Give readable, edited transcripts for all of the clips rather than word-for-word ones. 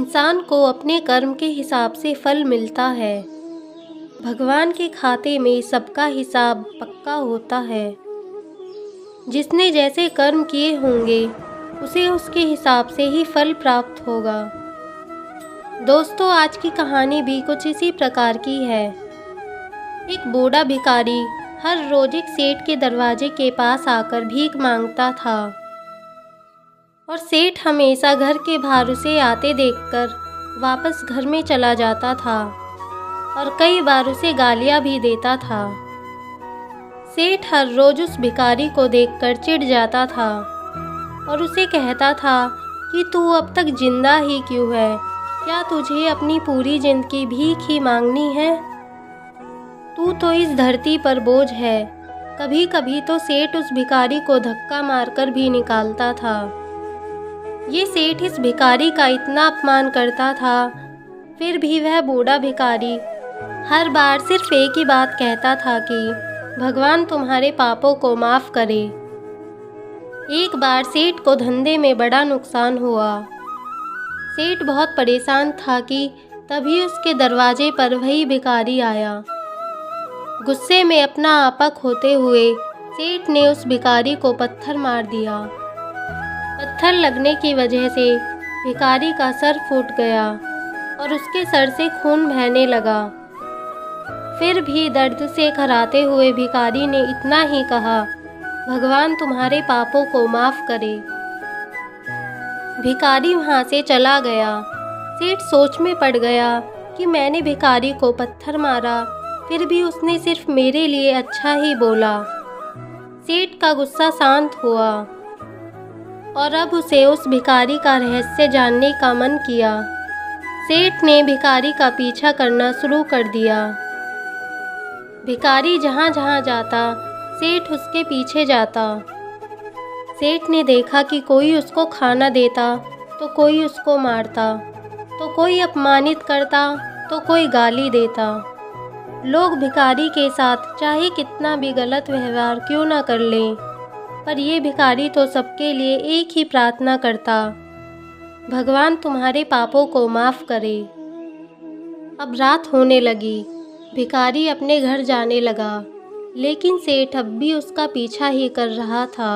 इंसान को अपने कर्म के हिसाब से फल मिलता है। भगवान के खाते में सबका हिसाब पक्का होता है। जिसने जैसे कर्म किए होंगे उसे उसके हिसाब से ही फल प्राप्त होगा। दोस्तों, आज की कहानी भी कुछ इसी प्रकार की है। एक बूढ़ा भिखारी हर रोज एक सेठ के दरवाजे के पास आकर भीख मांगता था और सेठ हमेशा घर के बाहर उसे आते देखकर वापस घर में चला जाता था और कई बार उसे गालियां भी देता था। सेठ हर रोज उस भिखारी को देखकर चिढ़ जाता था और उसे कहता था कि तू अब तक जिंदा ही क्यों है? क्या तुझे अपनी पूरी जिंदगी भीख ही मांगनी है? तू तो इस धरती पर बोझ है। कभी कभी तो सेठ उस भिखारी को धक्का मारकर भी निकालता था। ये सेठ इस भिखारी का इतना अपमान करता था, फिर भी वह बूढ़ा भिखारी हर बार सिर्फ एक ही बात कहता था कि भगवान तुम्हारे पापों को माफ़ करे। एक बार सेठ को धंधे में बड़ा नुकसान हुआ। सेठ बहुत परेशान था कि तभी उसके दरवाजे पर वही भिखारी आया। गुस्से में अपना आपा खोते हुए सेठ ने उस भिखारी को पत्थर मार दिया। पत्थर लगने की वजह से भिखारी का सर फूट गया और उसके सर से खून बहने लगा। फिर भी दर्द से कराहते हुए भिखारी ने इतना ही कहा, भगवान तुम्हारे पापों को माफ़ करे। भिखारी वहाँ से चला गया। सेठ सोच में पड़ गया कि मैंने भिखारी को पत्थर मारा, फिर भी उसने सिर्फ मेरे लिए अच्छा ही बोला। सेठ का गुस्सा शांत हुआ और अब उसे उस भिखारी का रहस्य जानने का मन किया। सेठ ने भिखारी का पीछा करना शुरू कर दिया। भिखारी जहाँ जहाँ जाता सेठ उसके पीछे जाता। सेठ ने देखा कि कोई उसको खाना देता तो कोई उसको मारता, तो कोई अपमानित करता तो कोई गाली देता। लोग भिखारी के साथ चाहे कितना भी गलत व्यवहार क्यों ना कर लें, पर ये भिखारी तो सबके लिए एक ही प्रार्थना करता, भगवान तुम्हारे पापों को माफ़ करे। अब रात होने लगी। भिखारी अपने घर जाने लगा, लेकिन सेठ अब भी उसका पीछा ही कर रहा था।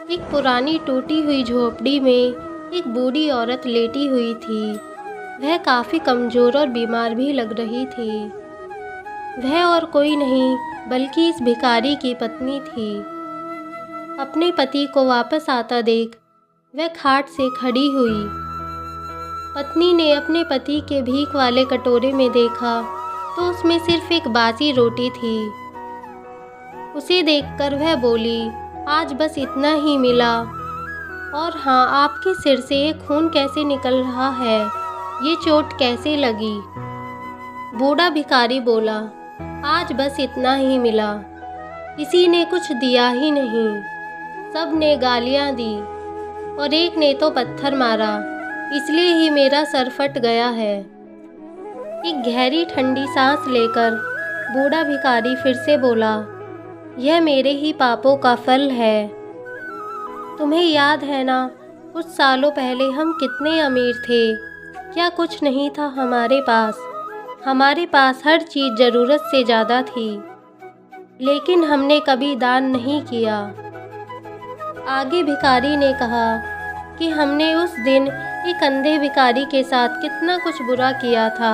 एक पुरानी टूटी हुई झोपड़ी में एक बूढ़ी औरत लेटी हुई थी। वह काफ़ी कमज़ोर और बीमार भी लग रही थी। वह और कोई नहीं बल्कि इस भिखारी की पत्नी थी। अपने पति को वापस आता देख वह खाट से खड़ी हुई। पत्नी ने अपने पति के भीख वाले कटोरे में देखा तो उसमें सिर्फ एक बासी रोटी थी। उसे देखकर वह बोली, आज बस इतना ही मिला। और हाँ, आपके सिर से ये खून कैसे निकल रहा है? ये चोट कैसे लगी? बूढ़ा भिखारी बोला, आज बस इतना ही मिला। किसी ने कुछ दिया ही नहीं। सब ने गालियाँ दी और एक ने तो पत्थर मारा, इसलिए ही मेरा सर फट गया है। एक गहरी ठंडी सांस लेकर बूढ़ा भिखारी फिर से बोला, यह मेरे ही पापों का फल है। तुम्हें याद है ना, कुछ सालों पहले हम कितने अमीर थे? क्या कुछ नहीं था हमारे पास? हमारे पास हर चीज़ ज़रूरत से ज़्यादा थी, लेकिन हमने कभी दान नहीं किया। आगे भिखारी ने कहा कि हमने उस दिन एक अंधे भिखारी के साथ कितना कुछ बुरा किया था,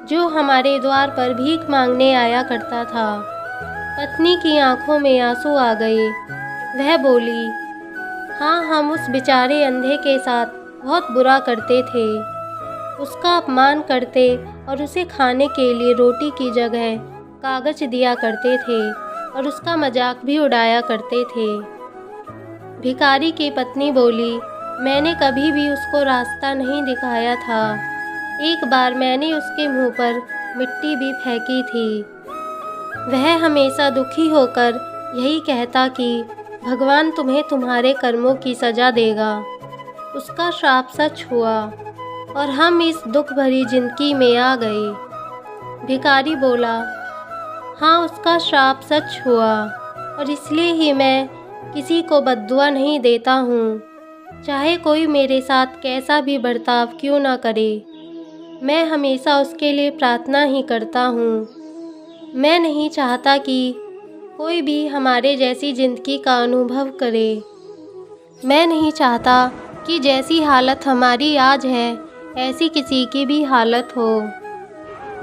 जो हमारे द्वार पर भीख मांगने आया करता था। पत्नी की आंखों में आंसू आ गए। वह बोली, हाँ, हम उस बेचारे अंधे के साथ बहुत बुरा करते थे। उसका अपमान करते और उसे खाने के लिए रोटी की जगह कागज दिया करते थे और उसका मजाक भी उड़ाया करते थे। भिखारी की पत्नी बोली, मैंने कभी भी उसको रास्ता नहीं दिखाया था। एक बार मैंने उसके मुंह पर मिट्टी भी फेंकी थी। वह हमेशा दुखी होकर यही कहता कि भगवान तुम्हें तुम्हारे कर्मों की सज़ा देगा। उसका श्राप सच हुआ और हम इस दुख भरी जिंदगी में आ गए। भिखारी बोला, हाँ, उसका श्राप सच हुआ और इसलिए ही मैं किसी को बद्दुआ नहीं देता हूँ। चाहे कोई मेरे साथ कैसा भी बर्ताव क्यों ना करे, मैं हमेशा उसके लिए प्रार्थना ही करता हूँ। मैं नहीं चाहता कि कोई भी हमारे जैसी ज़िंदगी का अनुभव करे। मैं नहीं चाहता कि जैसी हालत हमारी आज है, ऐसी किसी की भी हालत हो।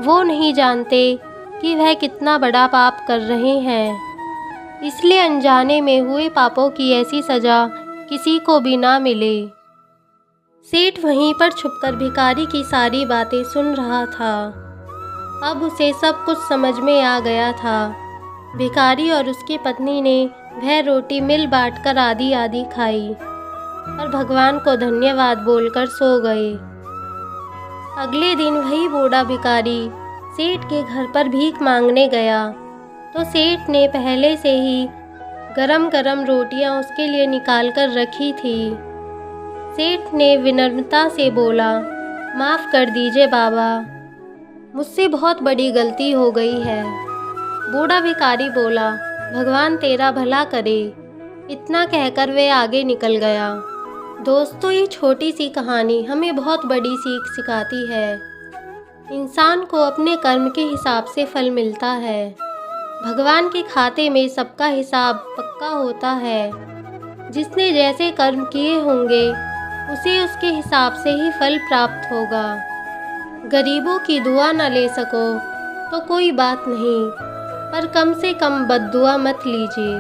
वो नहीं जानते कि वह कितना बड़ा पाप कर रहे हैं, इसलिए अनजाने में हुए पापों की ऐसी सज़ा किसी को भी ना मिले। सेठ वहीं पर छुपकर भिखारी की सारी बातें सुन रहा था। अब उसे सब कुछ समझ में आ गया था। भिखारी और उसकी पत्नी ने वह रोटी मिल बांटकर आधी आधी खाई और भगवान को धन्यवाद बोलकर सो गए। अगले दिन वही बूढ़ा भिखारी सेठ के घर पर भीख मांगने गया तो सेठ ने पहले से ही गरम गरम रोटियां उसके लिए निकाल कर रखी थी। सेठ ने विनम्रता से बोला, माफ़ कर दीजिए बाबा, मुझसे बहुत बड़ी गलती हो गई है। बूढ़ा भिखारी बोला, भगवान तेरा भला करे। इतना कहकर वे आगे निकल गया। दोस्तों, ये छोटी सी कहानी हमें बहुत बड़ी सीख सिखाती है। इंसान को अपने कर्म के हिसाब से फल मिलता है। भगवान के खाते में सबका हिसाब पक्का होता है। जिसने जैसे कर्म किए होंगे उसे उसके हिसाब से ही फल प्राप्त होगा। गरीबों की दुआ न ले सको तो कोई बात नहीं, पर कम से कम बद्दुआ मत लीजिए।